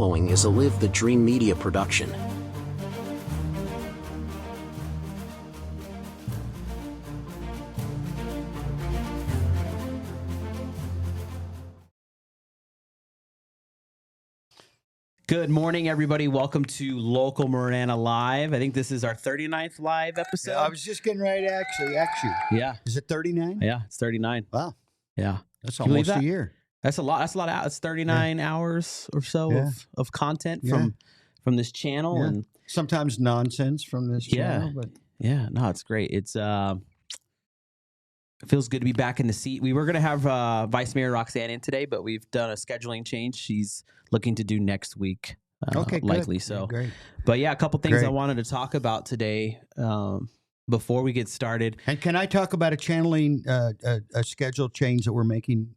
Following is a Live the Dream Media production. Good morning, everybody. Welcome to Local Marana Live. I think this is our 39th live episode. I was just getting ready to actually. Yeah. Is it 39? Yeah, it's 39. Wow. Yeah. That's Can you believe almost that? a year. That's a lot. That's a lot of, it's 39 hours or so of content from this channel. Yeah. And Sometimes nonsense from this channel, but no, it's great. It feels good to be back in the seat. We were going to have Vice Mayor Roxanne in today, but we've done a scheduling change. She's looking to do next week, likely. Good. So, great. But yeah, a couple things Great. I wanted to talk about today before we get started. And can I talk about a channeling, a schedule change that we're making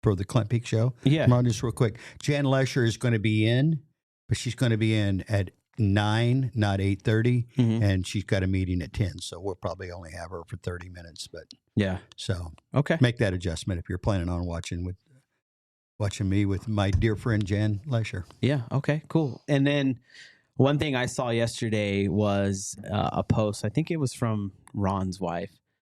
for the Clint Peak Show? Yeah. Come on, just real quick. Jan Lesher is going to be in, but she's going to be in at 9, not 8:30, and she's got a meeting at 10. So we'll probably only have her for 30 minutes. But Yeah. so Okay. make that adjustment if you're planning on watching me with my dear friend Jan Lesher. Yeah. Okay. Cool. And then one thing I saw yesterday was a post. I think it was from Ron's wife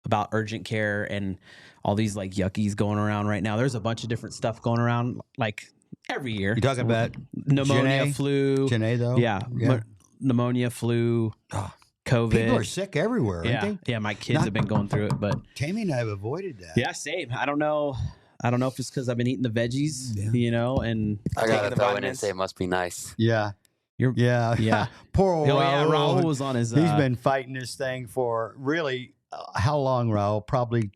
about urgent care and all these like yuckies going around right now. There's a bunch of different stuff going around like every year. You talking about pneumonia, Janae? flu? Janae, though? Yeah. Pneumonia, flu, COVID. People are sick everywhere, yeah. aren't they? Yeah. My kids have been going through it, but Tammy and I have avoided that. yeah, same. I don't know if it's because I've been eating the veggies, and I taking gotta the throw in and vitamins. say it must be nice. Yeah. Yeah. Poor old Oh yeah, Raul. Raul was on his. He's been fighting this thing for really, how long, Raul? Probably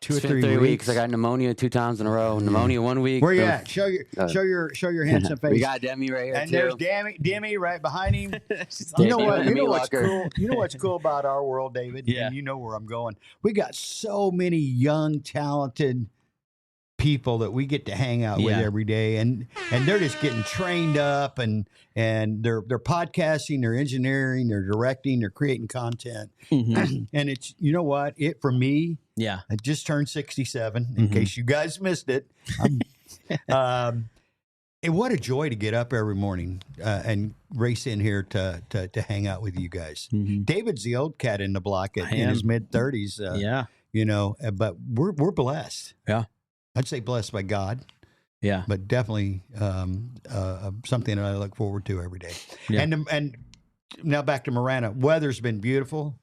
two It's or been 3 weeks. I got pneumonia 2 times in a row. Pneumonia 1 week. Where you boom. at? Show your handsome face. We got Demi right here and too. there's Demi right behind him. She's You on know it. what? You know Meat what's locker. cool? You know what's cool about our world, David? Yeah. And you know where I'm going. We got so many young, talented people that we get to hang out with Yeah. every day, and they're just getting trained up, and they're podcasting, they're engineering, they're directing, they're creating content, Mhm. and it's, you know what? It for me, Yeah. I just turned 67. In Mhm. case you guys missed it. And what a joy to get up every morning and race in here to hang out with you guys. Mhm. David's the old cat in the block I in his am. mid-30s. Yeah. You know, but we're blessed. Yeah. I'd say blessed by God, Yeah. but definitely something that I look forward to every day. Yeah. And now back to Marana. Weather's been beautiful.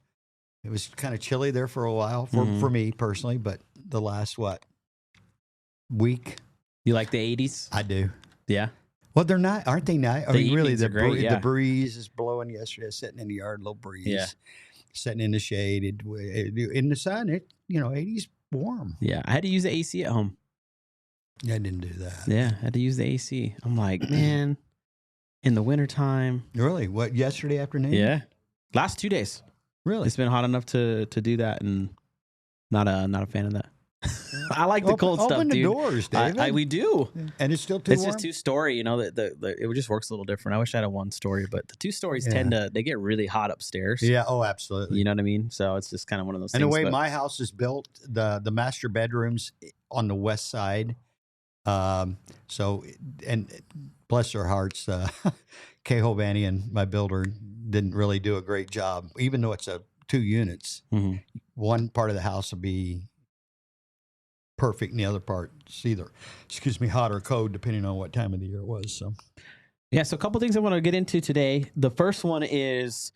It was kind of chilly there for a while for me personally, but the last week You like the 80s? I do. Yeah. Well, they're not, aren't they not? I The mean, really, evenings are great, yeah. the breeze is blowing yesterday. I was sitting in the yard, little breeze. Yeah. Sitting in the shade, in the sun. 80's warm. Yeah. I had to use the AC at home. I didn't do that. Yeah. I had to use the AC. I'm like, man, in the wintertime. Really? What? Yesterday afternoon? Yeah. Last 2 days. Really? It's been hot enough to do that, and not a fan of that. I like the cold stuff, open the dude. doors, David. We do. And it's still too It's warm? just 2-story, it just works a little different. I wish I had a 1-story, but the 2 stories Yeah. they get really hot upstairs. Yeah. Oh, absolutely. You know what I mean? So it's just kind of one of those And things. the way but- my house is built, the master bedrooms on the west side. So, and bless their hearts, Kay Hovanian, my builder, didn't really do a great job, even though it's 2 units. Mhm. One part of the house will be perfect, and the other part's either, hot or cold, depending on what time of the year it was. So, Yeah, so a couple things I want to get into today. The first one is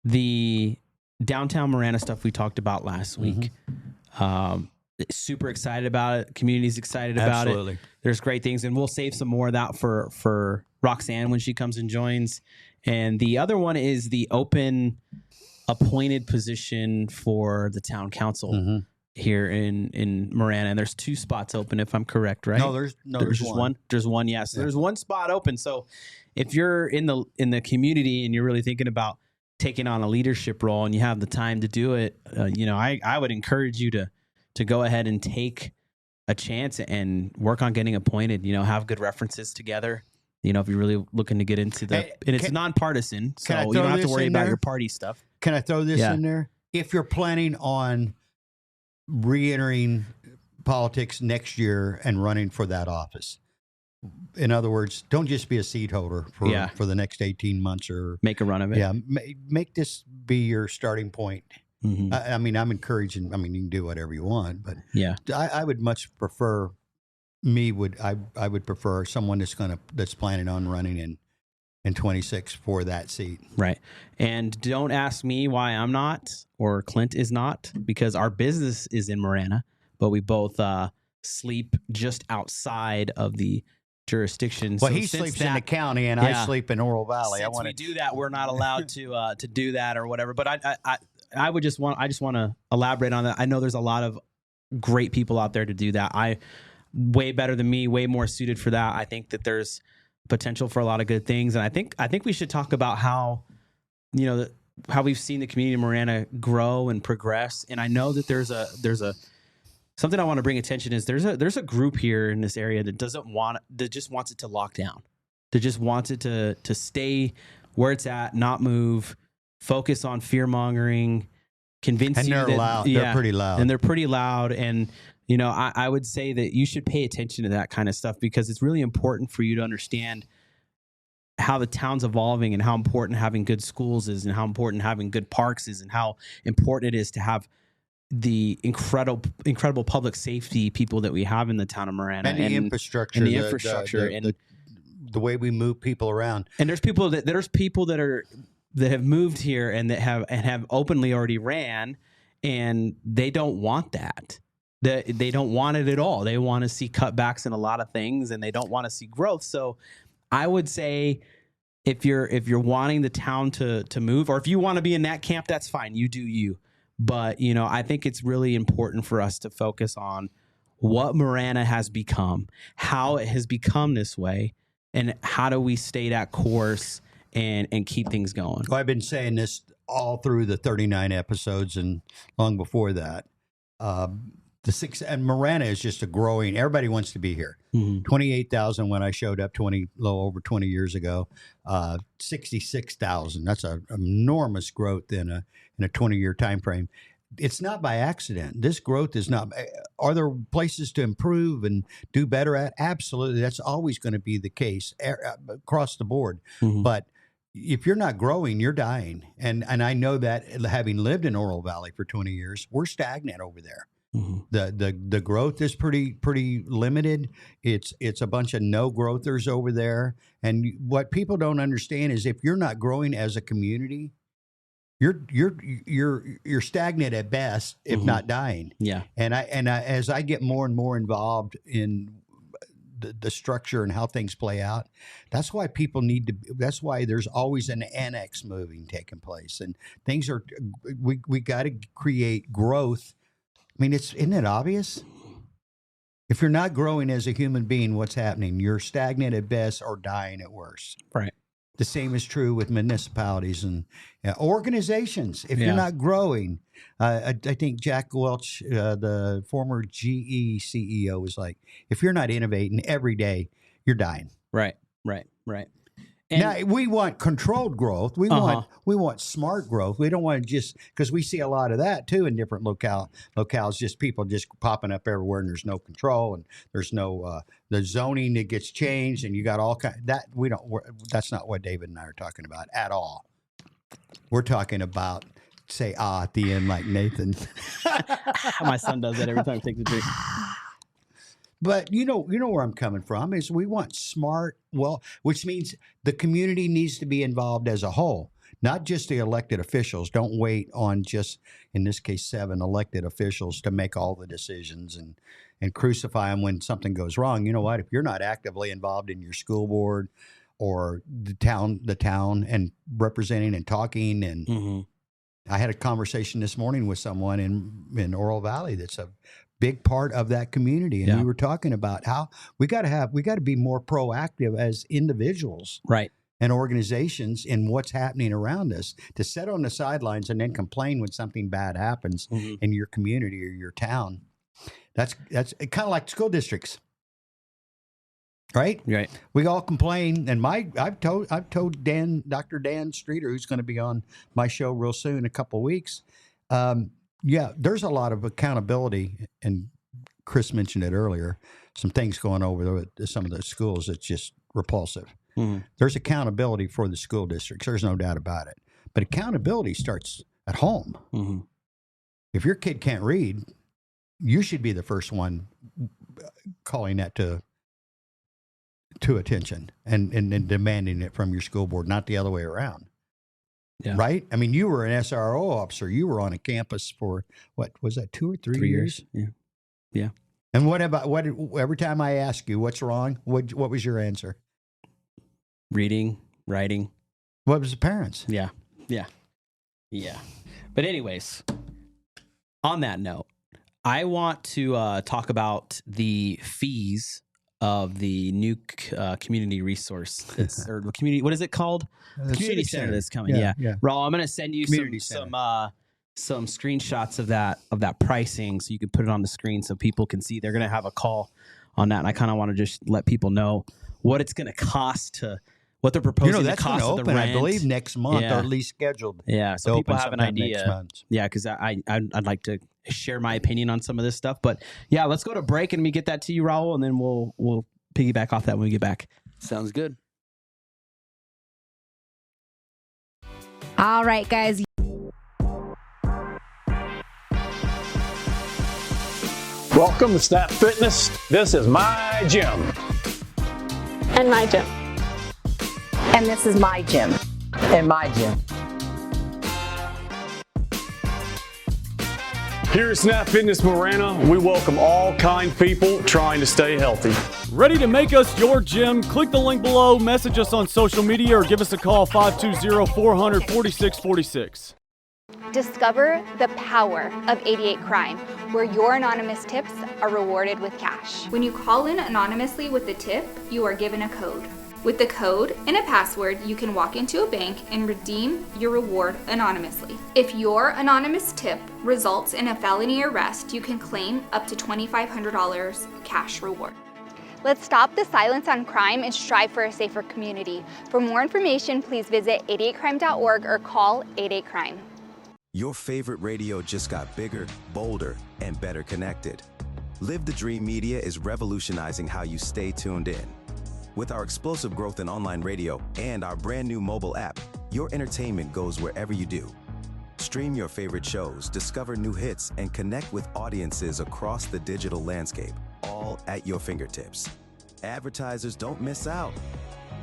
the downtown Marana stuff we talked about last week. Super excited about it. Community's excited about it. There's great things, and we'll save some more of that for Roxanne when she comes and joins. And the other one is the open appointed position for the town council here in Marana. And there's 2 spots open, if I'm correct, right? No, there's just one. There's one, yes. Yeah. There's one spot open. So if you're in the community and you're really thinking about taking on a leadership role and you have the time to do it, I would encourage you to go ahead and take a chance and work on getting appointed. Have good references together. If you're really looking to get into and it's nonpartisan, so I you throw don't have to this worry in about there? your party stuff. Can I throw this Yeah. in there? If you're planning on re-entering politics next year and running for that office, In other words, don't just be a seat holder for the next 18 months or make a run of it. Yeah, make this be your starting point. Mm-hmm. I mean, I'm encouraging. I mean, you can do whatever you want, but Yeah, I would much prefer. I would prefer someone that's planning on running in 26 for that seat. right. And don't ask me why I'm not or Clint is not, because our business is in Marana, but we both sleep just outside of the jurisdiction. Well, So he since sleeps in the that- county, and I sleep in Oral Valley. Since we do that, we're not allowed to do that or whatever. But I just want to elaborate on that. I know there's a lot of great people out there to do that. Way better than me, way more suited for that. I think that there's potential for a lot of good things, and I think we should talk about how, how we've seen the community of Marana grow and progress. And I know that there's a something I want to bring attention is there's a group here in this area that just wants it to lock down, that just wants it to stay where it's at, not move, focus on fear mongering, convince and you they're that loud. Yeah, they're pretty loud, and they're pretty loud. And I would say that you should pay attention to that kind of stuff, because it's really important for you to understand how the town's evolving and how important having good schools is, and how important having good parks is, and how important it is to have the incredible public safety people that we have in the town of Marana, and the infrastructure, and the way we move people around. And there's people that have moved here and that have openly already ran, and they don't want that. They don't want it at all. They want to see cutbacks in a lot of things, and they don't want to see growth. So I would say, if you're wanting the town to move, or if you want to be in that camp, that's fine. You do you. But, I think it's really important for us to focus on what Marana has become, how it has become this way, and how do we stay that course and keep things going. Well, I've been saying this all through the 39 episodes and long before that. And Marana is just a growing. Everybody wants to be here. 28,000 when I showed up over 20 years ago. 66,000. That's an enormous growth in a 20-year time frame. It's not by accident. This growth is not. Are there places to improve and do better at? Absolutely. That's always going to be the case across the board. But if you're not growing, you're dying. And I know that, having lived in Oral Valley for 20 years, we're stagnant over there. The growth is pretty limited. It's a bunch of no growthers over there. And what people don't understand is, if you're not growing as a community, you're stagnant at best, if not dying. Yeah. And I as I get more and more involved in the structure and how things play out, that's why that's why there's always an annex moving taking place, and things are we got to create growth. I mean, isn't it obvious? If you're not growing as a human being, what's happening? You're stagnant at best or dying at worst. Right. The same is true with municipalities and organizations. If you're not growing, I think Jack Welch, the former GE CEO, was like, if you're not innovating every day, you're dying. Right. And now, we want controlled growth. We want smart growth. We don't want to just, because we see a lot of that too in different locales. Just people just popping up everywhere, and there's no control, and there's no the zoning that gets changed, and you got all kind that we don't. That's not what David and I are talking about at all. We're talking about say at the end, like Nathan. My son does that every time he takes a drink. But you know where I'm coming from is we want smart, which means the community needs to be involved as a whole, not just the elected officials. Don't wait on just, in this case, 7 elected officials to make all the decisions and crucify them when something goes wrong. You know what? If you're not actively involved in your school board or the town and representing and talking, and I had a conversation this morning with someone in Oral Valley that's a big part of that community, and we were talking about how we got to be more proactive as individuals, right, and organizations in what's happening around us. To sit on the sidelines and then complain when something bad happens in your community or your town, that's kind of like school districts, right? Right. We all complain, and I've told Dr. Dan Streeter, who's going to be on my show real soon, in a couple of weeks. Yeah, there's a lot of accountability, and Chris mentioned it earlier. some things going over there with some of the schools that's just repulsive. Mhm. There's accountability for the school districts. There's no doubt about it. But accountability starts at home. Mhm. If your kid can't read, you should be the first one calling that to attention and demanding it from your school board, not the other way around. Yeah. Right? I mean, you were an SRO officer. You were on a campus for, what was that, 2 or 3 years? Yeah. And every time I ask you what's wrong, what was your answer? Reading, writing. What was the parents? Yeah. But anyways, on that note, I want to talk about the fees of the new community resource or the community. What is it called? Community center that's coming. Yeah. Raul, I'm going to send you some screenshots of that pricing so you can put it on the screen so people can see. They're going to have a call on that, and I kind of want to just let people know what it's going to cost to. What they're proposing, that's the cost going to of the open, rent. I believe, next month, or at least scheduled. Yeah, so people have an idea. Next month. Yeah, because I'd like to share my opinion on some of this stuff. But yeah, let's go to break and we get that to you, Raul, and then we'll piggyback off that when we get back. Sounds good. All right, guys. Welcome to Snap Fitness. This is my gym. And my gym. And this is my gym. And my gym. Here at Snap Fitness Marana, we welcome all kind people trying to stay healthy. Ready to make us your gym? Click the link below, message us on social media, or give us a call 520-400-4646. Discover the power of 88 Crime, where your anonymous tips are rewarded with cash. When you call in anonymously with the tip, you are given a code. With the code and a password, you can walk into a bank and redeem your reward anonymously. If your anonymous tip results in a felony arrest, you can claim up to $2,500 cash reward. Let's stop the silence on crime and strive for a safer community. For more information, please visit 88crime.org or call 88crime. Your favorite radio just got bigger, bolder, and better connected. Live the Dream Media is revolutionizing how you stay tuned in. With our explosive growth in online radio and our brand new mobile app, your entertainment goes wherever you do. Stream your favorite shows, discover new hits, and connect with audiences across the digital landscape, all at your fingertips. Advertisers don't miss out.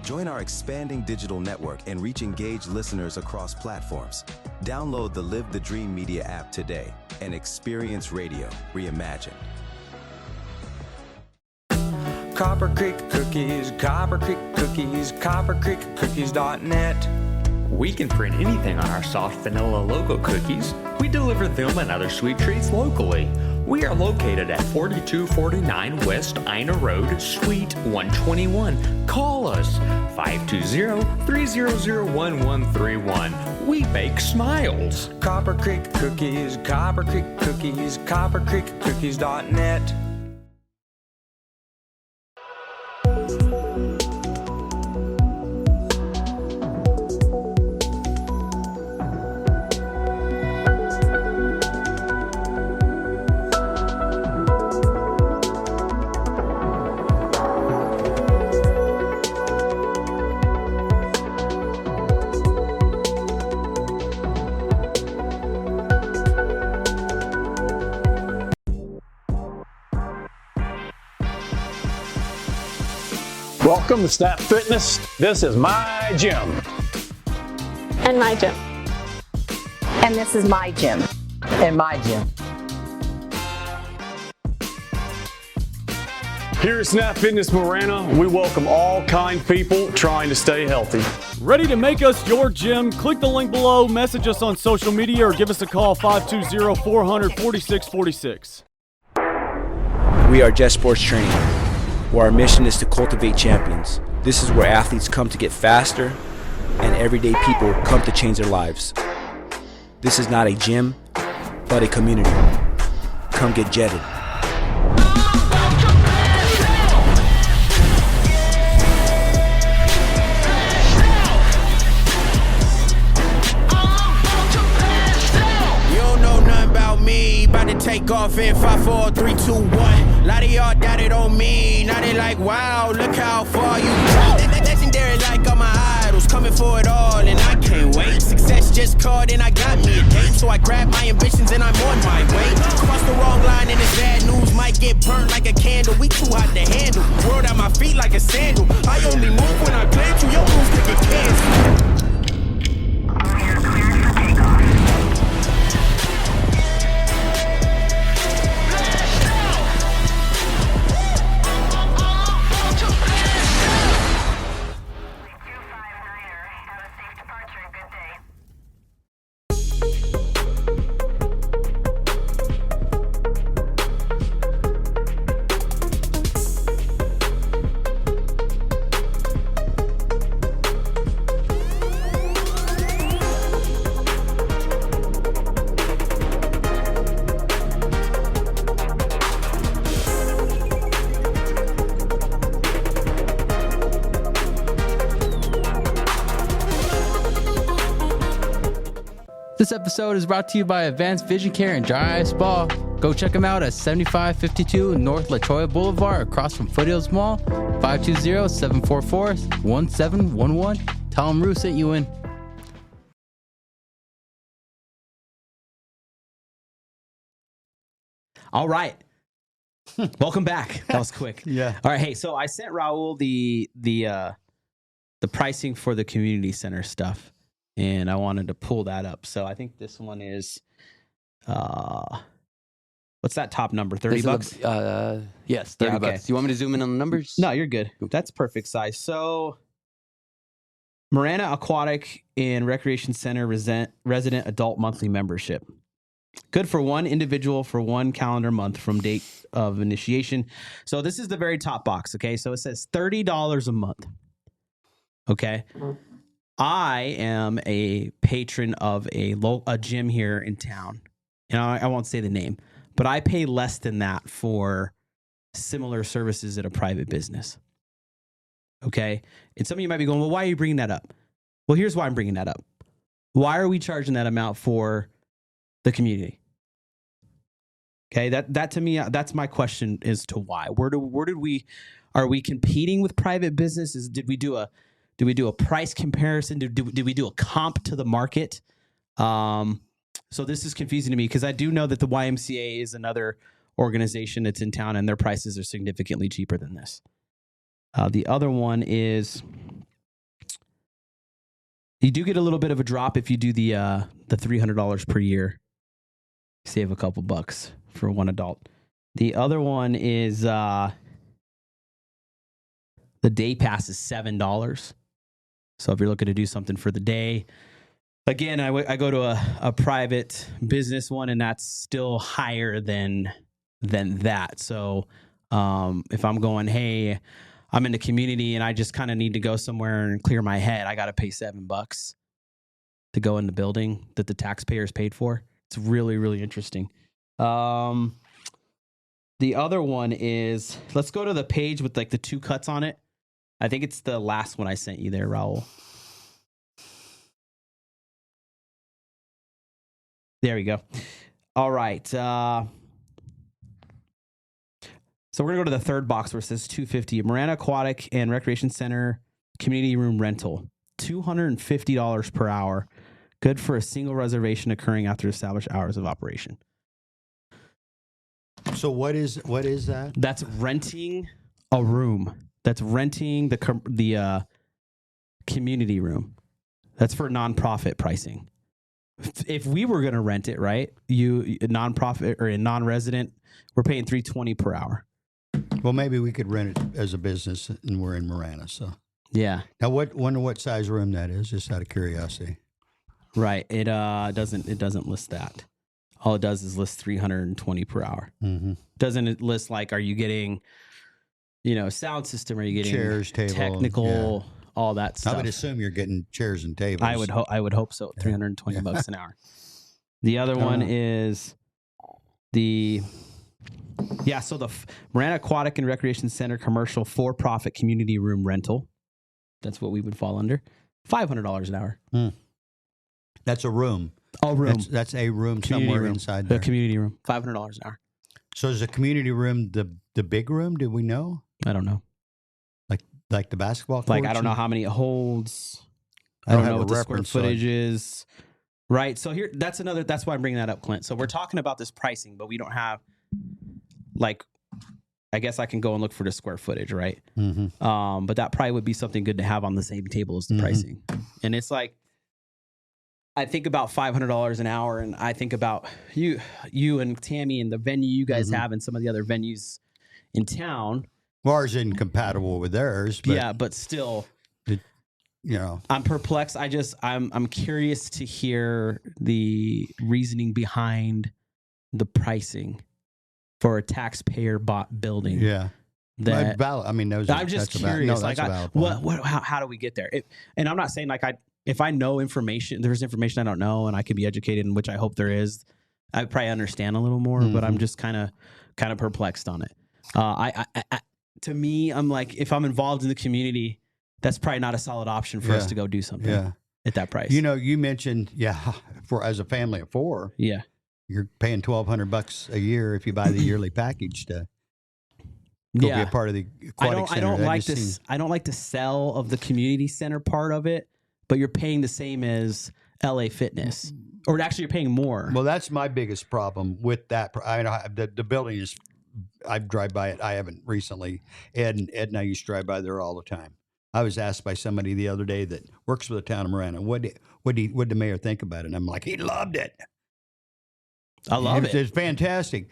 Join our expanding digital network and reach engaged listeners across platforms. Download the Live the Dream Media app today and experience radio reimagined. Copper Creek Cookies, Copper Creek Cookies, CopperCreekCookies.net. We can print anything on our soft vanilla logo cookies. We deliver them and other sweet treats locally. We are located at 4249 West Ina Road, Suite 121. Call us 520-300-1131. We bake smiles. Copper Creek Cookies, Copper Creek Cookies, CopperCreekCookies.net. Welcome to Snap Fitness. This is my gym. And my gym. And this is my gym. And my gym. Here at Snap Fitness Marana, we welcome all kind people trying to stay healthy. Ready to make us your gym? Click the link below, message us on social media, or give us a call 520-400-4646. We are Jet Sports Training, where our mission is to cultivate champions. This is where athletes come to get faster and everyday people come to change their lives. This is not a gym, but a community. Come get jetted. You don't know nothing about me, about to take take off in 5, 4, 3, 2, 1. Lot of y'all doubted on me. Now they like, wow, look how far you got. Legendary like all my idols, coming for it all, and I can't wait. Success just called and I got me a date. So I grabbed my ambitions and I'm on my way. Cross the wrong line and it's bad news. Might get burned like a candle. We too hot to handle. World at my feet like a sandal. I only move when I glance you. Your moves to get canceled. This episode is brought to you by Advanced Vision Care and Dry Eye Spa. Go check them out at 7552 North La Cholla Boulevard across from Foothills Mall, 520-744-1711. Tell them Rue sent you in. All right. Welcome back. That was quick. Yeah. All right. Hey, so I sent Raul the pricing for the community center stuff, and I wanted to pull that up. So I think this one is, what's that top number? $30? Yes, $30. Okay. Do you want me to zoom in on the numbers? No, you're good. That's perfect size. So Marana Aquatic and Recreation Center resident adult monthly membership. Good for one individual for one calendar month from date of initiation. So this is the very top box. Okay. So it says $30 a month. Okay. I am a patron of a gym here in town. You know, I won't say the name, but I pay less than that for similar services at a private business. Okay. And some of you might be going, well, why are you bringing that up? Well, here's why I'm bringing that up. Why are we charging that amount for the community? Okay. That to me, that's my question as to why. Are we competing with private businesses? Did we do a price comparison? Did we do a comp to the market? So this is confusing to me because I do know that the YMCA is another organization that's in town and their prices are significantly cheaper than this. The other one is you do get a little bit of a drop if you do the $300 per year. Save a couple bucks for one adult. The other one is the day pass is $7. So if you're looking to do something for the day, again, I go to a private business one, and that's still higher than that. So if I'm going, hey, I'm in the community and I just kind of need to go somewhere and clear my head, I got to pay $7 to go in the building that the taxpayers paid for. It's really, really interesting. The other one is, let's go to the page with like the 2 cuts on it. I think it's the last one I sent you there, Raul. There we go. All right. So we're going to go to the third box where it says $250. Marana Aquatic and Recreation Center community room rental. $250 per hour. Good for a single reservation occurring after established hours of operation. So what is that? That's renting a room. That's renting the community room. That's for nonprofit pricing. If we were going to rent it, right? You nonprofit or a non-resident, we're paying $320 per hour. Well, maybe we could rent it as a business, and we're in Marana, so yeah. Now, wonder what size room that is? Just out of curiosity. Right. It doesn't list that. All it does is list $320 per hour. Mm-hmm. Doesn't list like, are you getting, sound system? Are you getting chairs, table, technical, all that stuff? I would assume you're getting chairs and tables. I would hope so. $320 an hour. The other one is the Marana Aquatic and Recreation Center commercial for-profit community room rental. That's what we would fall under. $500 an hour. That's a room. A room. That's a room Community somewhere room. inside A there. community room. $500 an hour. So is the community room the big room? Do we know? I don't know. Like the basketball courts? Like, I don't know how many it holds. I don't don't have know a what the square reference, so footage is. Right. So here, that's why I'm bringing that up, Clint. So we're talking about this pricing, but we don't have, like, I guess I can go and look for the square footage, right? Mm-hmm. But that probably would be something good to have on the same table as the pricing. And it's like, I think about $500 an hour, and I think about you and Tammy and the venue you guys have and some of the other venues in town. Ours isn't compatible with theirs. But yeah, but still, you know, I'm perplexed. I'm curious to hear the reasoning behind the pricing for a taxpayer bought building. Yeah. That I mean, those I'm just curious. How do we get there? And I'm not saying like if I know information, there's information I don't know, and I can be educated, in which I hope there is. I probably understand a little more, but I'm just kind of perplexed on it. To me, I'm like, if I'm involved in the community, that's probably not a solid option for us to go do something at that price. You know, you mentioned, for as a family of four, you're paying $1,200 a year if you buy the yearly package to go be a part of the aquatic center. I don't like the sell of the community center part of it, but you're paying the same as LA Fitness, or actually you're paying more. Well, that's my biggest problem with that. I know the building is. I drive by it. I haven't recently. Ed and I used to drive by there all the time. I was asked by somebody the other day that works for the town of Marana, what did the mayor think about it? And I'm like, he loved it. I love it. It's fantastic.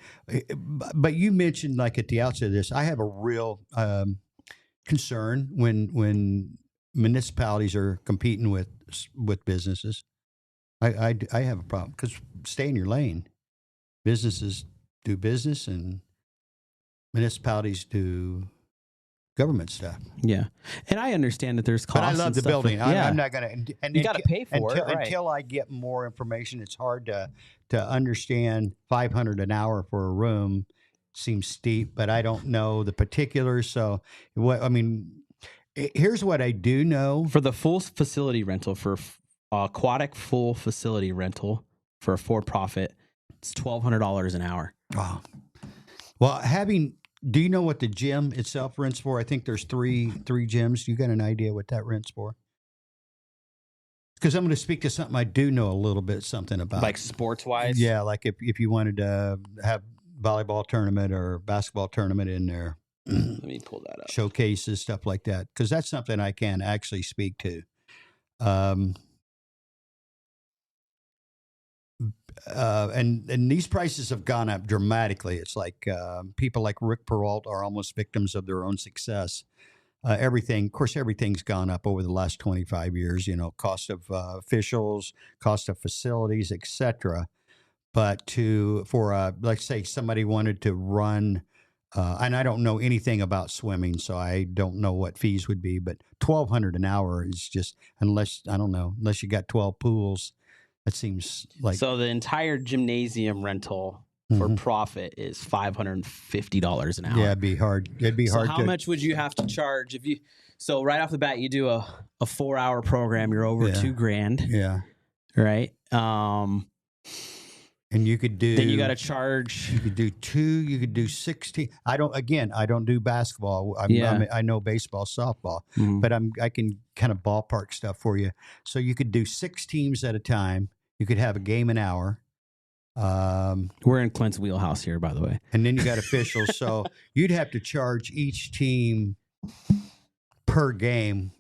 But you mentioned, like at the outset of this, I have a real concern when municipalities are competing with businesses. I have a problem because stay in your lane. Businesses do business and municipalities do government stuff. Yeah, and I understand that there's costs. But I love the building. I'm not going to. You got to pay for it until I get more information. It's hard to understand. $500 an hour for a room seems steep, but I don't know the particulars. So here's what I do know for the full facility rental for aquatic full facility rental for a for-profit. It's $1,200 an hour. Wow. Well, do you know what the gym itself rents for? I think there's three gyms. You got an idea what that rents for? Because I'm going to speak to something I do know a little bit something about. Like sports-wise? Yeah, like if you wanted to have volleyball tournament or basketball tournament in there. Let me pull that up. Showcases, stuff like that. Because that's something I can actually speak to. And these prices have gone up dramatically. It's like people like Rick Peralt are almost victims of their own success. Everything's gone up over the last 25 years. You know, cost of officials, cost of facilities, etc. But let's say somebody wanted to run, and I don't know anything about swimming, so I don't know what fees would be. But $1,200 an hour is just unless you got 12 pools. That seems like so. The entire gymnasium rental for profit is $550 an hour. Yeah, it'd be hard. So how much would you have to charge if you? So right off the bat, you do a 4-hour program. You're over $2,000. Yeah. Right. And you could do. Then you got to charge. You could do 2. You could do 16. I don't do basketball. I know baseball, softball, but I can kind of ballpark stuff for you. So you could do 6 teams at a time. You could have a game an hour. We're in Clint's wheelhouse here, by the way. And then you got officials. So you'd have to charge each team per game.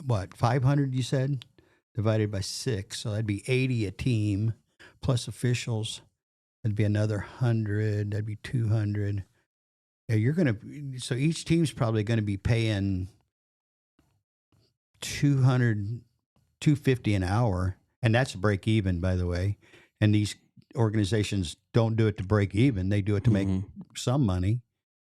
What, 500? You said divided by 6, so that'd be 80 a team. Plus officials, that'd be another 100. That'd be 200. Yeah, so each team's probably going to be paying $200, $250 an hour, and that's break even, by the way. And these organizations don't do it to break even; they do it to make some money,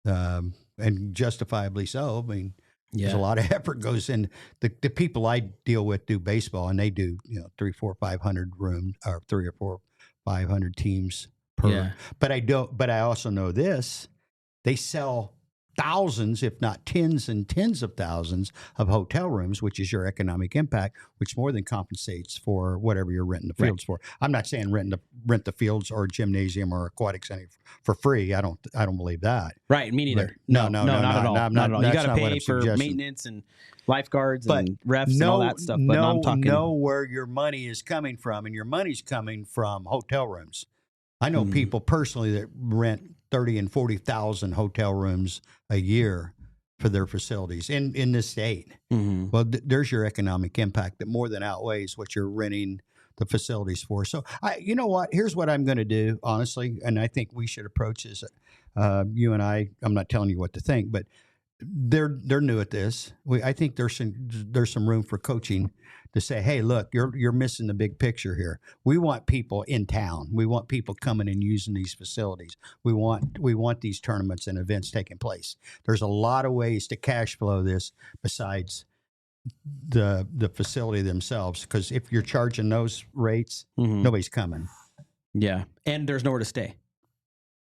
and justifiably so. I mean, there's a lot of effort goes in. The people I deal with do baseball, and they do 3, 4, 500 rooms, or 3 or 4, 500 teams per. Yeah. But I also know this: they sell thousands, if not tens and tens of thousands of hotel rooms, which is your economic impact, which more than compensates for whatever you're renting the fields for. I'm not saying rent the fields or gymnasium or aquatic center for free. I don't believe that. Right, me neither. But not at all. Not at all. You that's got to not what pay I'm for suggesting. maintenance and lifeguards and refs and all that stuff. But I'm talking know where your money is coming from, and your money's coming from hotel rooms. I know people personally that rent 30 and 40,000 hotel rooms a year for their facilities in this state. Well, there's your economic impact that more than outweighs what you're renting the facilities for. So, you know what? Here's what I'm going to do, honestly, and I think we should approach this. You and I'm not telling you what to think, but they're new at this. I think there's some room for coaching to say, hey, look, you're missing the big picture here. We want people in town. We want people coming and using these facilities. We want these tournaments and events taking place. There's a lot of ways to cash flow this besides the facility themselves, because if you're charging those rates, nobody's coming. Yeah, and there's nowhere to stay.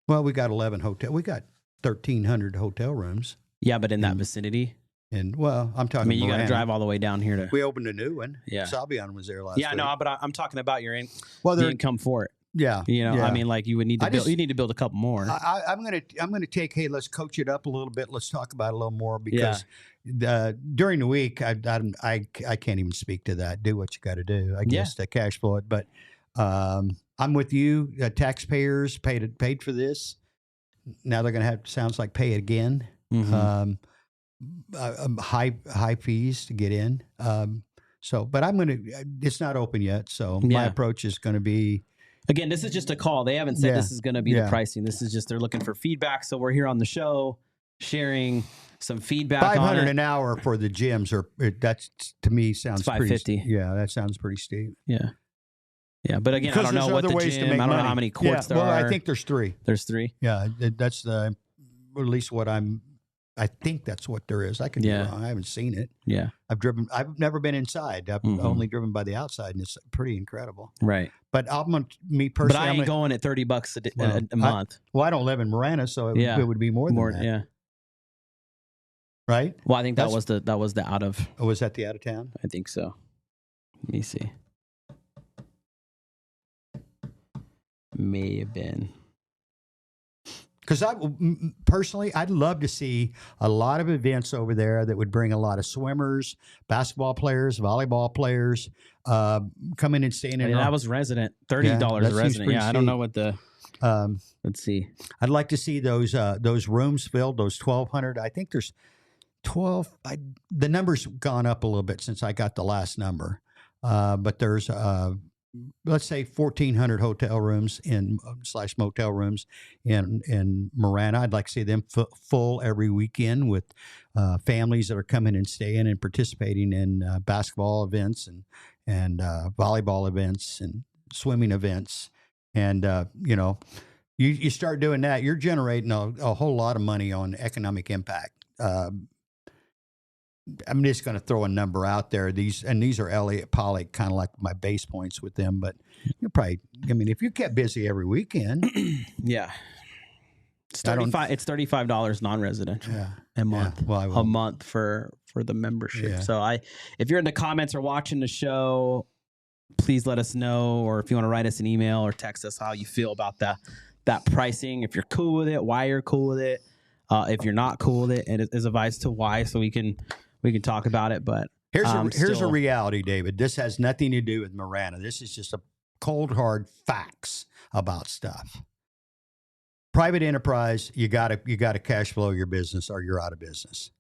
Well, we got 1,300 hotel rooms. Yeah, but in that vicinity. And well, I'm talking. I mean, you got to Marana. drive all the way down here to. We opened a new one. Yeah, Sabian was there last. Yeah, week. no, but I'm talking about your the income for it. Yeah, you know, yeah. I mean, like you would need to build. You need to build a couple more. I'm gonna take. Hey, let's coach it up a little bit. Let's talk about it a little more, because during the week I can't even speak to that. Do what you got to do, I guess, to cash flow it. But I'm with you. Taxpayers paid for this. Now they're gonna sounds like pay it again. High fees to get in. But it's not open yet. So my approach is going to be. Again, this is just a call. They haven't said this is going to be the pricing. This is just, they're looking for feedback. So we're here on the show sharing some feedback. $500 an hour for the gyms, that's to me sounds $550. Yeah, that sounds pretty steep. Yeah. Yeah, but again, I don't know what the gym, I don't know how many courts there are. I think there's 3. There's 3? Yeah, that's at least what I think that's what there is. I can be wrong. I haven't seen it. Yeah. I've never been inside. I've only driven by the outside, and it's pretty incredible. Right. But me personally. But I ain't going at $30 a month. I don't live in Marana, so it would be more than that. Yeah. Right? Well, I think that was the out of. Oh, was that the out of town? I think so. Let me see. May have been. Because personally, I'd love to see a lot of events over there that would bring a lot of swimmers, basketball players, volleyball players, come in and stay in. That was resident, $30 resident. Yeah, I don't know what the. Let's see. I'd like to see those rooms filled. Those 1,200. I think there's 12. The number's gone up a little bit since I got the last number, but there's. Let's say 1,400 hotel rooms / motel rooms in Marana. I'd like to see them full every weekend with families that are coming and staying and participating in basketball events and volleyball events and swimming events. And you start doing that, you're generating a whole lot of money on economic impact. I'm just going to throw a number out there. These are Elliott Pollock, kind of like my base points with them. But you're probably, if you kept busy every weekend. Yeah. It's $35 non-residential a month. Yeah. Well, a month for the membership. Yeah. So if you're in the comments or watching the show, please let us know, or if you want to write us an email or text us how you feel about that pricing. If you're cool with it, why you're cool with it. If you're not cool with it, and is advice to why, so we can talk about it. But here's a reality, David. This has nothing to do with Marana. This is just a cold hard facts about stuff. Private enterprise, you got to cash flow your business, or you're out of business.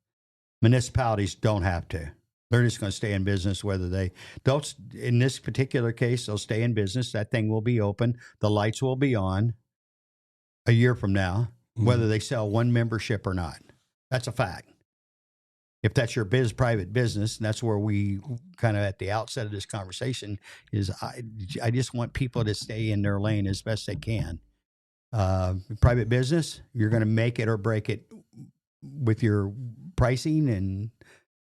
Municipalities don't have to. They're just going to stay in business whether they don't. In this particular case, they'll stay in business. That thing will be open. The lights will be on a year from now, whether they sell one membership or not. That's a fact. If that's your private business, and that's where we kind of at the outset of this conversation is, I just want people to stay in their lane as best they can. Private business, you're going to make it or break it with your pricing and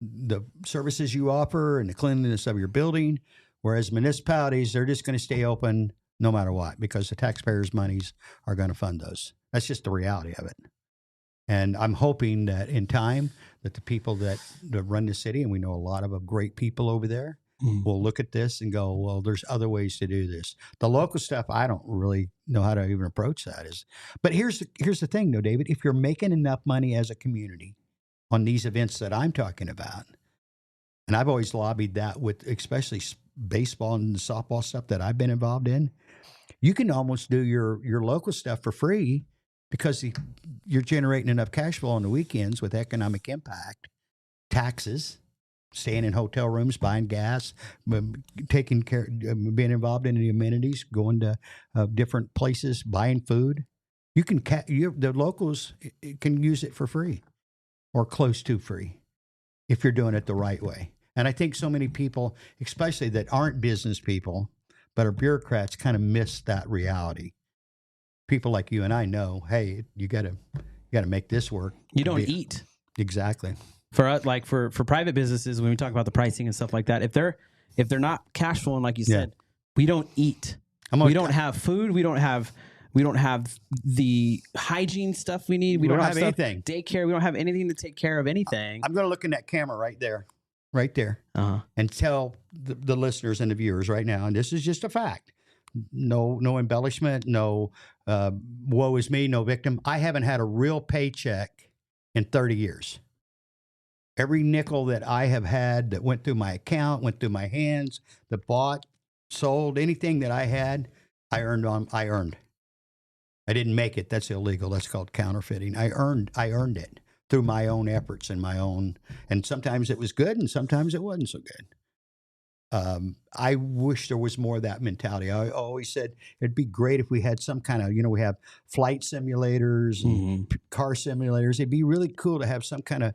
the services you offer and the cleanliness of your building. Whereas municipalities, they're just going to stay open no matter what, because the taxpayers' monies are going to fund those. That's just the reality of it. And I'm hoping that in time that the people that run the city, and we know a lot of great people over there, will look at this and go, well, there's other ways to do this. The local stuff, I don't really know how to even approach that. But here's the thing, though, David. If you're making enough money as a community on these events that I'm talking about, and I've always lobbied that with especially baseball and the softball stuff that I've been involved in, you can almost do your local stuff for free because you're generating enough cash flow on the weekends with economic impact, taxes, staying in hotel rooms, buying gas, taking care, being involved in the amenities, going to different places, buying food. You can the locals can use it for free or close to free if you're doing it the right way. And I think so many people, especially that aren't business people but are bureaucrats, kind of miss that reality. People like you and I know, hey, you got to make this work. You don't eat. Exactly. For us, like for private businesses, when we talk about the pricing and stuff like that, if they're not cash flowing, like you said, we don't eat. We don't have food. We don't have the hygiene stuff we need. We don't have anything. Daycare. We don't have anything to take care of anything. I'm going to look in that camera right there, and tell the listeners and the viewers right now, and this is just a fact. No embellishment. No woe is me. No victim. I haven't had a real paycheck in 30 years. Every nickel that I have had that went through my account, went through my hands, that bought, sold, anything that I had, I earned. I didn't make it. That's illegal. That's called counterfeiting. I earned it through my own efforts and my own. And sometimes it was good, and sometimes it wasn't so good. I wish there was more of that mentality. I always said it'd be great if we had some kind of, we have flight simulators and car simulators. It'd be really cool to have some kind of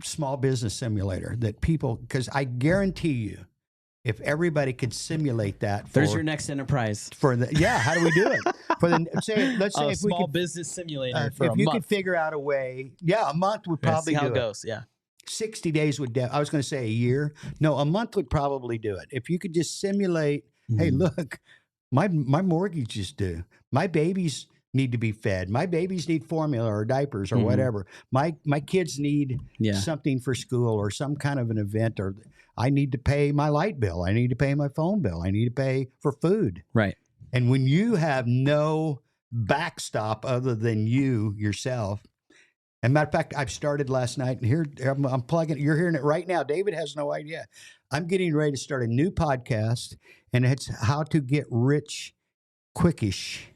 small business simulator that people, because I guarantee you, if everybody could simulate that, there's your next enterprise. How do we do it? Let's say a if small we could, business simulator for if a you month. could figure out a way, a month would probably see how do it goes. Yeah, 60 days would. I was going to say a year. No, a month would probably do it. If you could just simulate, hey, look, my mortgage is due. My babies need to be fed. My babies need formula or diapers or whatever. My kids need something for school or some kind of an event, or I need to pay my light bill. I need to pay my phone bill. I need to pay for food. Right. And when you have no backstop other than yourself, and matter of fact, I've started last night, and here I'm plugging. You're hearing it right now. David has no idea. I'm getting ready to start a new podcast, and it's how to get rich quickish.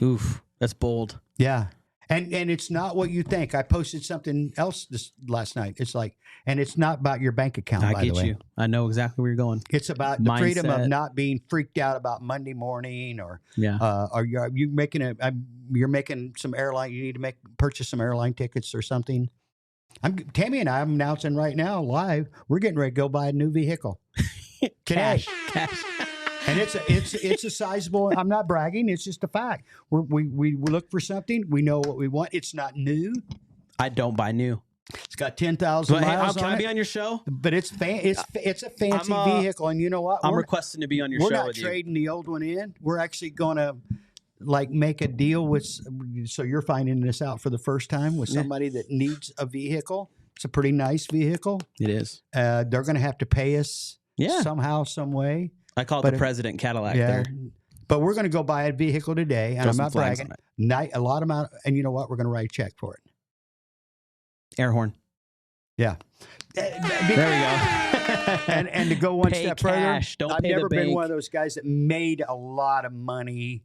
Oof, that's bold. Yeah. And it's not what you think. I posted something else last night. It's like, and it's not about your bank account, by the way. I get you. I know exactly where you're going. It's about the freedom of not being freaked out about Monday morning, or you're making some airline. You need to purchase some airline tickets or something. Tammy and I'm announcing right now live. We're getting ready to go buy a new vehicle today. Cash. And it's a sizable. I'm not bragging. It's just a fact. We look for something. We know what we want. It's not new. I don't buy new. It's got 10,000 miles. Can I be on your show? But it's a fancy vehicle, and you know what? I'm requesting to be on your show. We're not trading the old one in. We're actually going to make a deal with. So you're finding this out for the first time with somebody that needs a vehicle. It's a pretty nice vehicle. It is. They're going to have to pay us somehow, some way. I call it the President Cadillac there. But we're going to go buy a vehicle today, and I'm not bragging. A lot amount, and you know what? We're going to write a check for it. Air horn. Yeah. There we go. and to go one step further, I've never been one of those guys that made a lot of money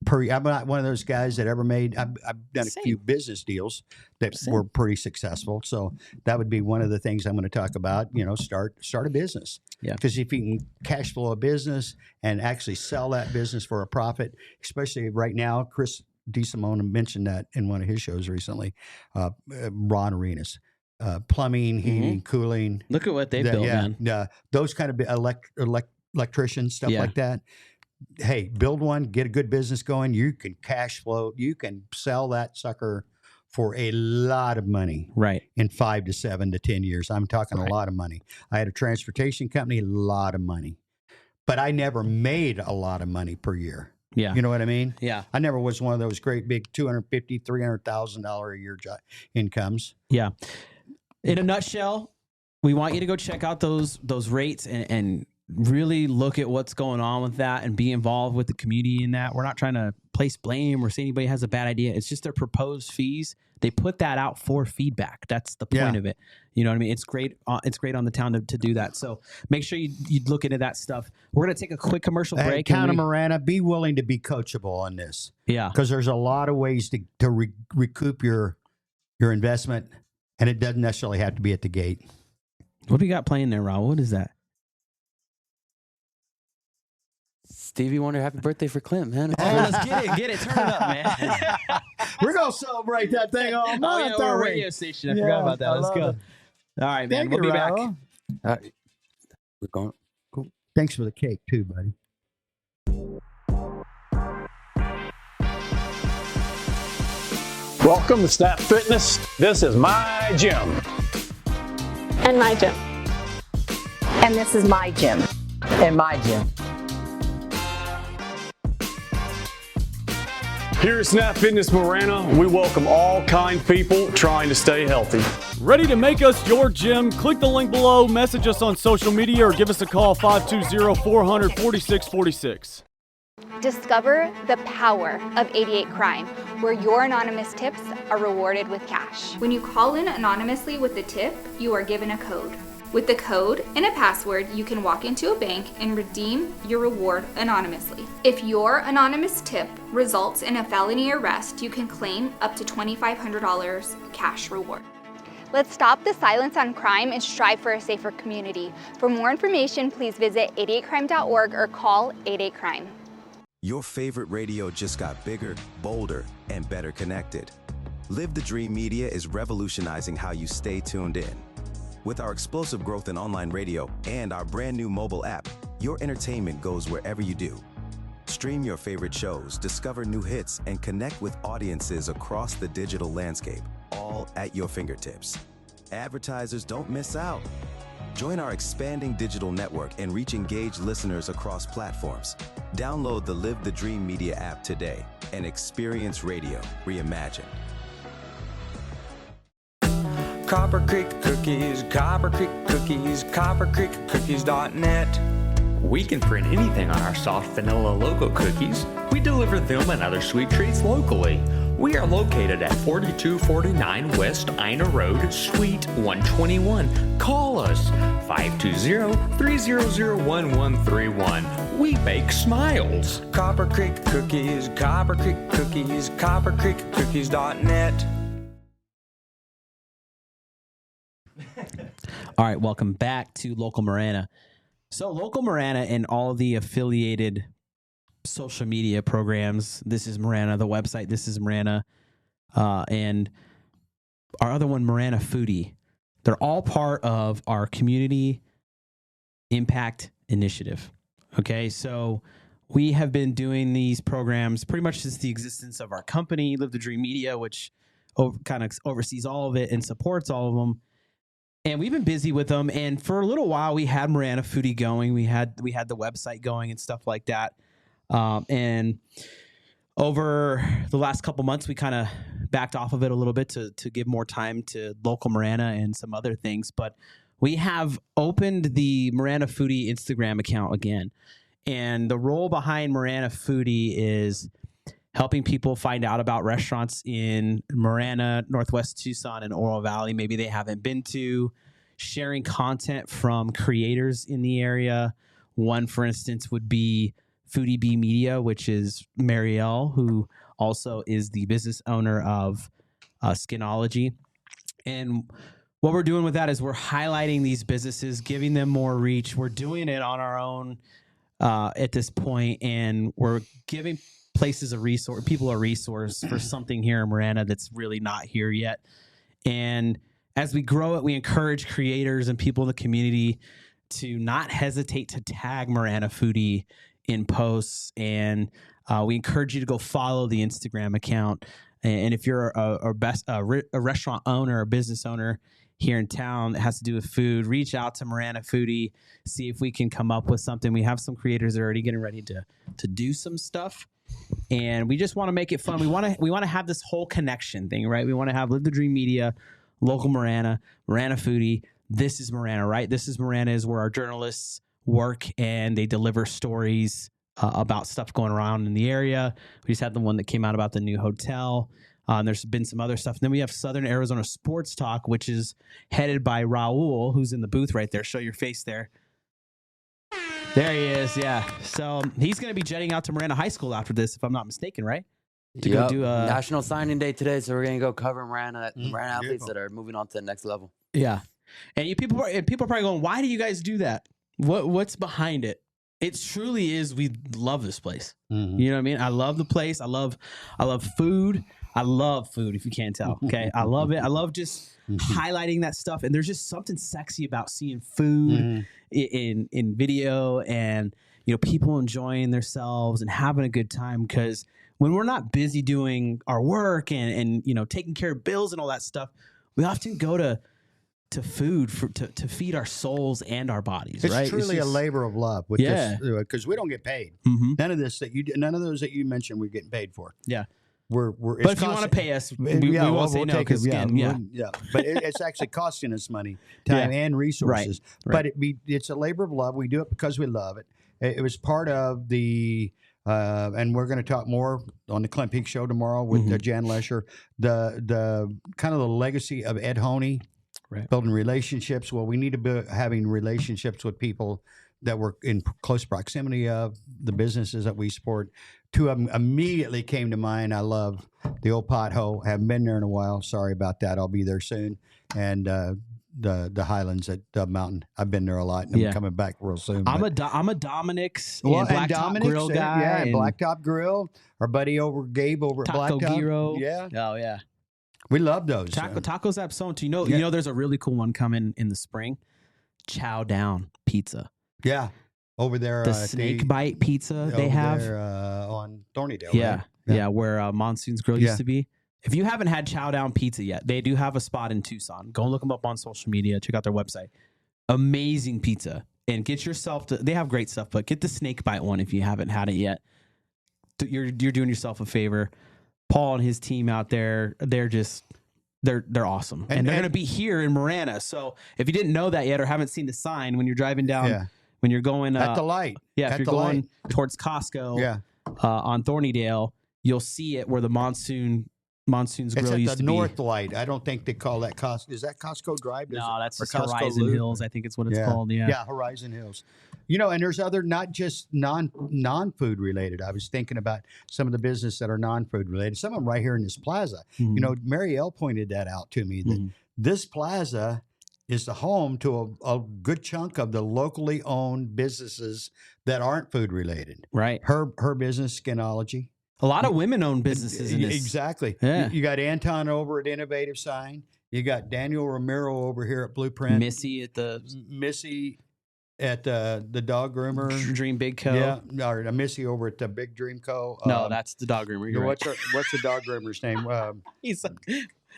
I'm not one of those guys that ever made. I've done a few business deals that were pretty successful. So that would be one of the things I'm going to talk about. Start a business. Yeah. Because if you can cash flow a business and actually sell that business for a profit, especially right now, Chris DeSimone mentioned that in one of his shows recently. Ron Arenas. Plumbing, heating, cooling. Look at what they built, man. Those kind of electricians, stuff like that. Hey, build one, get a good business going. You can cash flow. You can sell that sucker for a lot of money. Right. In 5 to 7 to 10 years. I'm talking a lot of money. I had a transportation company, a lot of money. But I never made a lot of money per year. Yeah. You know what I mean? Yeah. I never was one of those great big $250,000, $300,000 a year incomes. Yeah. In a nutshell, we want you to go check out those rates and really look at what's going on with that and be involved with the community in that. We're not trying to place blame or say anybody has a bad idea. It's just their proposed fees. They put that out for feedback. That's the point of it. You know what I mean? It's great. It's great on the town to do that. So make sure you look into that stuff. We're going to take a quick commercial break. Hey, Town of Marana, be willing to be coachable on this. Yeah. Because there's a lot of ways to recoup your investment, and it doesn't necessarily have to be at the gate. What do you got playing there, Raul? What is that? Stevie Wonder, happy birthday for Clint, man. Oh, let's get it. Turn it up, man. We're going to celebrate that thing all month. Oh, yeah, we're a radio station. I forgot about that. Let's go. All right, man. We'll be back. We're going. Cool. Thanks for the cake, too, buddy. Welcome to Snap Fitness. This is my gym. And my gym. And this is my gym. And my gym. Here at Snap Fitness Marana, we welcome all kind people trying to stay healthy. Ready to make us your gym? Click the link below, message us on social media, or give us a call 520-400-4646. Discover the power of 88 Crime, where your anonymous tips are rewarded with cash. When you call in anonymously with the tip, you are given a code. With the code and a password, you can walk into a bank and redeem your reward anonymously. If your anonymous tip results in a felony arrest, you can claim up to $2,500 cash reward. Let's stop the silence on crime and strive for a safer community. For more information, please visit 88crime.org or call 88crime. Your favorite radio just got bigger, bolder, and better connected. Live the Dream Media is revolutionizing how you stay tuned in. With our explosive growth in online radio and our brand new mobile app, your entertainment goes wherever you do. Stream your favorite shows, discover new hits, and connect with audiences across the digital landscape, all at your fingertips. Advertisers don't miss out. Join our expanding digital network and reach engaged listeners across platforms. Download the Live the Dream Media app today and experience radio reimagined. Copper Creek Cookies, Copper Creek Cookies, CopperCreekCookies.net. We can print anything on our soft vanilla logo cookies. We deliver them and other sweet treats locally. We are located at 4249 West Ina Road, Suite 121. Call us 520-300-1131. We bake smiles. Copper Creek Cookies, Copper Creek Cookies, CopperCreekCookies.net. All right, welcome back to Local Marana. So Local Marana and all the affiliated social media programs, This is Marana, the website, This is Marana, and our other one, Marana Foodie, they're all part of our community impact initiative. Okay, so we have been doing these programs pretty much since the existence of our company, Live the Dream Media, which kind of oversees all of it and supports all of them. And we've been busy with them. And for a little while, we had Marana Foodie going. We had the website going and stuff like that. And over the last couple months, we kind of backed off of it a little bit to give more time to Local Marana and some other things. But we have opened the Marana Foodie Instagram account again. And the role behind Marana Foodie is helping people find out about restaurants in Marana, Northwest Tucson, and Oro Valley maybe they haven't been to, sharing content from creators in the area. One, for instance, would be Foodie Bee Media, which is Marielle, who also is the business owner of Skinology. And what we're doing with that is we're highlighting these businesses, giving them more reach. We're doing it on our own at this point, and we're giving people a resource for something here in Marana that's really not here yet. And as we grow it, we encourage creators and people in the community to not hesitate to tag Marana Foodie in posts. And we encourage you to go follow the Instagram account. And if you're a restaurant owner or business owner here in town that has to do with food, reach out to Marana Foodie, see if we can come up with something. We have some creators that are already getting ready to do some stuff. and we just want to make it fun. We want to have this whole connection thing, right? We want to have Live the Dream Media, local Marana Foodie. This is Marana, right? This is Marana is where our journalists work and they deliver stories about stuff going around in the area. We just had the one that came out about the new hotel. There's been some other stuff. And then we have Southern Arizona Sports Talk, which is headed by Raul, who's in the booth right there. Show your face there. There he is, yeah. So he's going to be jetting out to Marana High School after this, if I'm not mistaken, right? To go do National Signing Day today, so we're going to go cover Marana athletes that are moving on to the next level. Yeah. And people are probably going, why do you guys do that? What's behind it? It truly is, we love this place. Mm-hmm. You know what I mean? I love the place. I love food. I love food, if you can't tell. Okay. I love it. I love just highlighting that stuff. And there's just something sexy about seeing food in video and, people enjoying themselves and having a good time. Because when we're not busy doing our work and taking care of bills and all that stuff, we often go to food to feed our souls and our bodies. It's right? truly a labor of love with this, because we don't get paid. Mm-hmm. None of those that you mentioned we're getting paid for. Yeah. But if you want to pay us, we won't say no, because but it's actually costing us money, time, and resources. Right. But it's a labor of love. We do it because we love it. It was part of the, and we're going to talk more on the Clint Peak Show tomorrow with Jan Lesher, the kind of the legacy of Ed Honey, building relationships. Well, we need to be having relationships with people that were in close proximity of the businesses that we support. Two of them immediately came to mind. I love the old Pothole. Haven't been there in a while. Sorry about that. I'll be there soon. And the Highlands at Dove Mountain. I've been there a lot, and I'm coming back real soon. I'm a Dominic's and Blacktop Grill guy. Yeah, and Blacktop Grill. Our buddy Gabe over at Taco Blacktop. Gyro. Yeah. Oh, yeah. We love those. Tacos Absonte. You know, there's a really cool one coming in the spring. Chow Down Pizza. Yeah. Over there. The snake bite pizza they have. There, on Thornydale. Yeah. Right? Yeah. Where Monsoon's Grill used to be. If you haven't had Chow Down Pizza yet, they do have a spot in Tucson. Go look them up on social media. Check out their website. Amazing pizza. And get yourself they have great stuff, but get the snake bite one if you haven't had it yet. You're doing yourself a favor. Paul and his team out there, they're awesome. And they're going to be here in Marana. So if you didn't know that yet or haven't seen the sign when you're driving down, when you're going at the light. Yeah, if you're going towards Costco on Thornydale, you'll see it where the Monsoon's Grill used to be. It's at the north light. I don't think they call that Costco. Is that Costco Drive? No, that's just Horizon Hills. I think it's what it's called. Yeah, Horizon Hills. And there's other, not just non-food related. I was thinking about some of the business that are non-food related. Some of them right here in this plaza. Mary L pointed that out to me, that this plaza is the home to a good chunk of the locally owned businesses that aren't food related. Right. Her business, Skinology. A lot of women-owned businesses in this. Exactly. Yeah. You got Anton over at Innovative Sign. You got Daniel Romero over here at Blueprint. Missy at the Dog Groomer. Dream Big Co. Yeah, or Missy over at the Big Dream Co. No, that's the Dog Groomer. You're what's right. what's the Dog Groomer's name? They're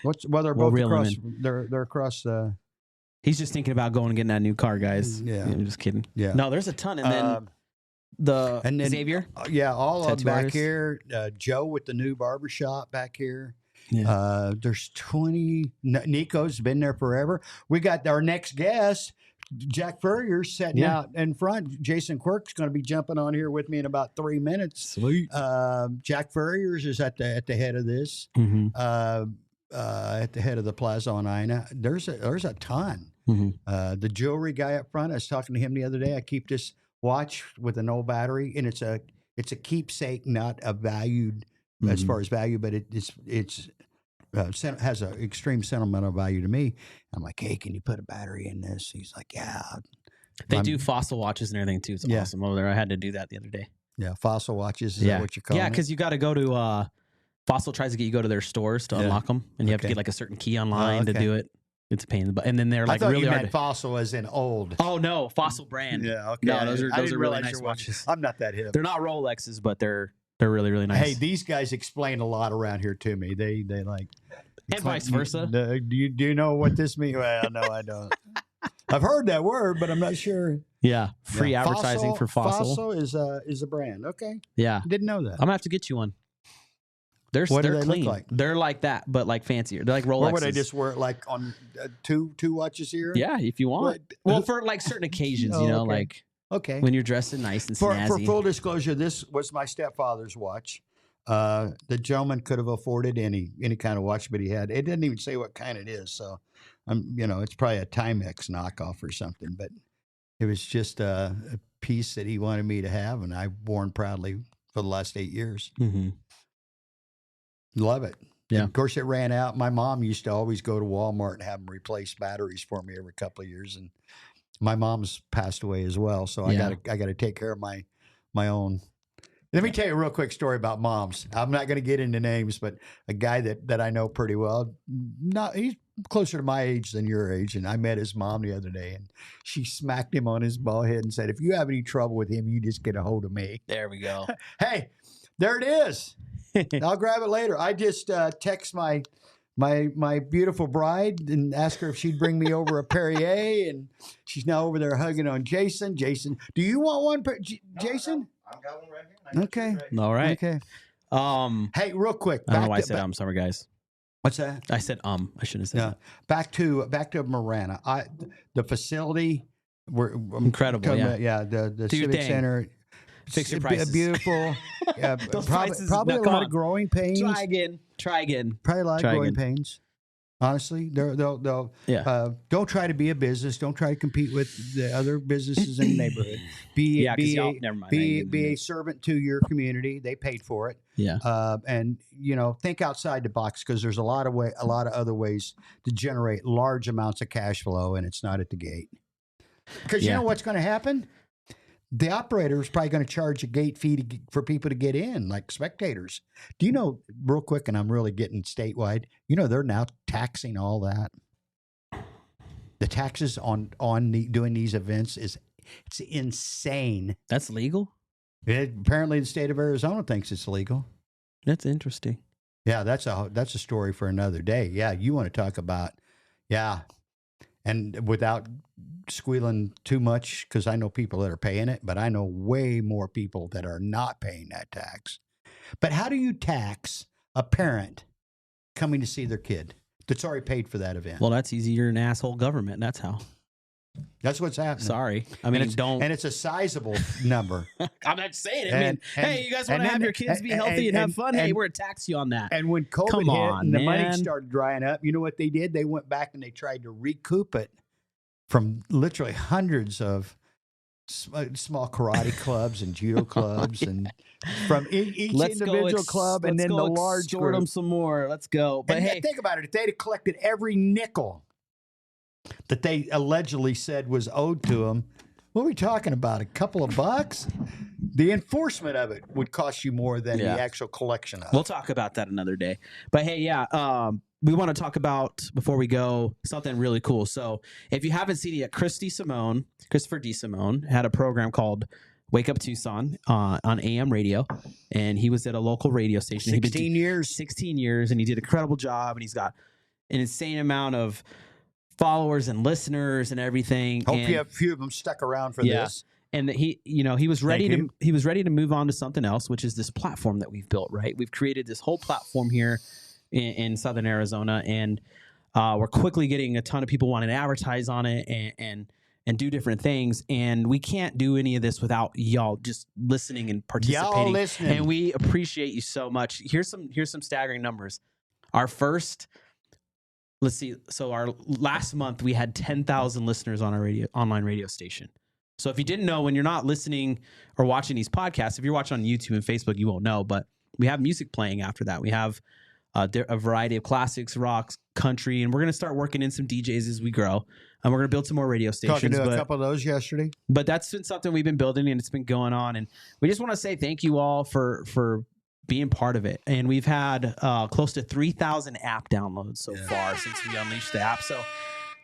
Well, both real across. women. They're across. He's just thinking about going and getting that new car, guys. Yeah. I'm just kidding. Yeah. No, there's a ton, and then Xavier. All Ted of them back Suarez. here. Joe with the new barbershop back here. Yeah. There's 20. Nico's been there forever. We got our next guest, Jack Furrier's setting out in front. Jason Quirk's going to be jumping on here with me in about 3 minutes. Sweet. Jack Furrier's is at the head of this. At the head of the plaza on Ina. There's a ton. The jewelry guy up front, I was talking to him the other day. I keep this watch with an old battery, and it's a keepsake, not a valued as far as value, but it's has an extreme sentimental value to me. I'm like, hey, can you put a battery in this? He's like, yeah. They do fossil watches and everything too. It's awesome over there. I had to do that the other day. Yeah, fossil watches. Is that what you call it? Yeah, because you got to go to Fossil tries to get you to go to their stores to unlock them, and you have to get like a certain key online to do it. It's a pain in the butt. And then they're like I thought really you hard. meant Fossil as in old. Oh no, Fossil brand. Yeah, okay. No, those I are didn't really realize nice watches. I'm not that hip. They're not Rolexes, but they're really really nice. Hey, these guys explain a lot around here to me. They like, and vice versa. Do you know what this means? Well, no, I don't. I've heard that word, but I'm not sure. Yeah, free advertising for Fossil. Fossil is a brand. Okay. Yeah, didn't know that. I'm gonna have to get you one. They're What do they clean. look like? They're like that, but like fancier. They're like Rolexes. Or would I just wear it like on two watches here? Yeah, if you want. Well, for like certain occasions, Oh, know, okay. like Okay. when you're dressing nice and For snazzy. full disclosure, this was my stepfather's watch. The gentleman could have afforded any kind of watch, but he had. It didn't even say what kind it is, so it's probably a Timex knockoff or something. But it was just a piece that he wanted me to have, and I've worn proudly for the last 8 years. Mm-hmm. Love it. Yeah. And of course, it ran out. My mom used to always go to Walmart and have them replace batteries for me every couple of years, and my mom's passed away as well, so I got to take care of my own. Let me tell you a real quick story about moms. I'm not going to get into names, but a guy that I know pretty well, he's closer to my age than your age, and I met his mom the other day, and she smacked him on his bald head and said, "If you have any trouble with him, you just get a hold of me." There we go. Hey, there it is. I'll grab it later. I just text my beautiful bride and ask her if she'd bring me over a Perrier, and she's now over there hugging on Jason. Jason, do you want one, Jason? I've got one right here. Okay. All right. Okay. Hey, real quick. I don't know why I said sorry, guys. What's that? I said I shouldn't have said that. Back to Marana. The facility were incredible. The Civic Center. Fix your prices. Beautiful. Probably a lot of growing pains. Try again. Probably a lot of growing pains. Honestly, they'll don't try to be a business. Don't try to compete with the other businesses in the neighborhood. Be a servant to your community. They paid for it. Yeah. And think outside the box, because there's a lot of other ways to generate large amounts of cash flow, and it's not at the gate. Because you know what's going to happen? The operator is probably going to charge a gate fee for people to get in, like spectators. Do you know, real quick, and I'm really getting statewide, they're now taxing all that. The taxes on doing these events it's insane. That's legal? Apparently the state of Arizona thinks it's legal. That's interesting. Yeah, that's a story for another day. Yeah, you want to talk about, and without squealing too much, because I know people that are paying it, but I know way more people that are not paying that tax. But how do you tax a parent coming to see their kid that's already paid for that event? Well, that's easy. You're an asshole government. That's how. That's what's happening. Sorry. I mean, and it's a sizable number. I'm not saying it. Hey, you guys want to have your kids be healthy and have fun? Hey, we're going to tax you on that. And when COVID hit and the money started drying up, you know what they did? They went back and they tried to recoup it from literally hundreds of small karate clubs and judo clubs, and from each individual club, and then the large group. Them some more. Let's go. But hey, think about it. If they'd have collected every nickel that they allegedly said was owed to them, what are we talking about? A couple of bucks? The enforcement of it would cost you more than the actual collection of it. We'll talk about that another day. But hey, we want to talk about, before we go, something really cool. So if you haven't seen it yet, Christopher D. Simone had a program called Wake Up Tucson on AM radio, and he was at a local radio station. 16 years, and he did an incredible job, and he's got an insane amount of followers and listeners and everything. Hope you have a few of them stuck around for this. And he was ready to move on to something else, which is this platform that we've built, right? We've created this whole platform here in Southern Arizona, and we're quickly getting a ton of people wanting to advertise on it and do different things. And we can't do any of this without y'all just listening and participating. Y'all listening. And we appreciate you so much. Here's some staggering numbers. Our first, let's see. So our last month we had 10,000 listeners on our online radio station. So if you didn't know, when you're not listening or watching these podcasts, if you're watching on YouTube and Facebook, you won't know, but we have music playing after that. We have a variety of classics, rocks, country, and we're going to start working in some DJs as we grow. And we're going to build some more radio stations. Talking to a couple of those yesterday. But that's been something we've been building, and it's been going on. And we just want to say thank you all for being part of it. And we've had close to 3,000 app downloads so far since we unleashed the app. So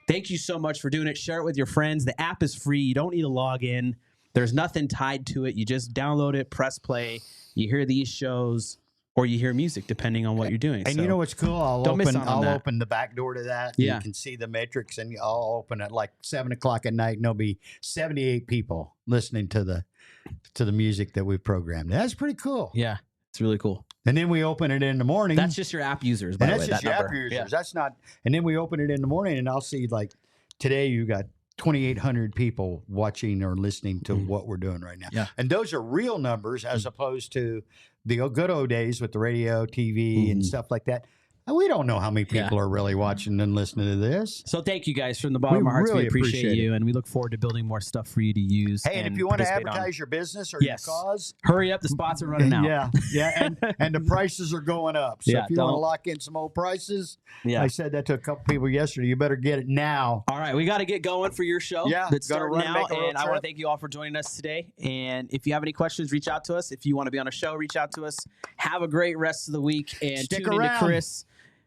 thank you so much for doing it. Share it with your friends. The app is free. You don't need to log in. There's nothing tied to it. You just download it, press play. You hear these shows. or you hear music, depending on what you're doing. And so you know what's cool? I'll open the back door to that. Yeah. You can see the matrix, and I'll open at like 7 o'clock at night, and there'll be 78 people listening to the music that we've programmed. That's pretty cool. Yeah, it's really cool. And then we open it in the morning. That's just your app users, by the way. That's just that your number. app users. Yeah. That's not. And then we open it in the morning, and I'll see like today you got 2,800 people watching or listening to what we're doing right now. Yeah. And those are real numbers as opposed to the good old days with the radio, TV, and stuff like that. And we don't know how many people are really watching and listening to this. So thank you guys from the bottom of our hearts. really We appreciate you, appreciate it. and we look forward to building more stuff for you to use. Hey, and if you want to participate on. advertise your business or Yes. your cause, hurry up. The spots are running out. yeah, and the prices are going up. So Yeah, if you want to don't- lock in some old prices, Yeah. I said that to a couple people yesterday. You better get it now. All right, we got to get going for your show. Yeah, that's gotta starting run, now, make a road and I want to trip. thank you all for joining us today. And if you have any questions, reach out to us. If you want to be on a show, reach out to us. Have a great rest of the week, and Stick tune in around. to Chris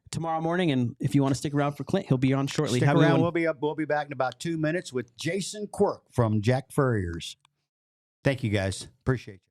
tomorrow morning. And if you want to stick around for Clint, he'll be on shortly. Stick Have a good around. one. We'll be back in about 2 minutes with Jason Quirk from Jack Furrier's. Thank you, guys. Appreciate you.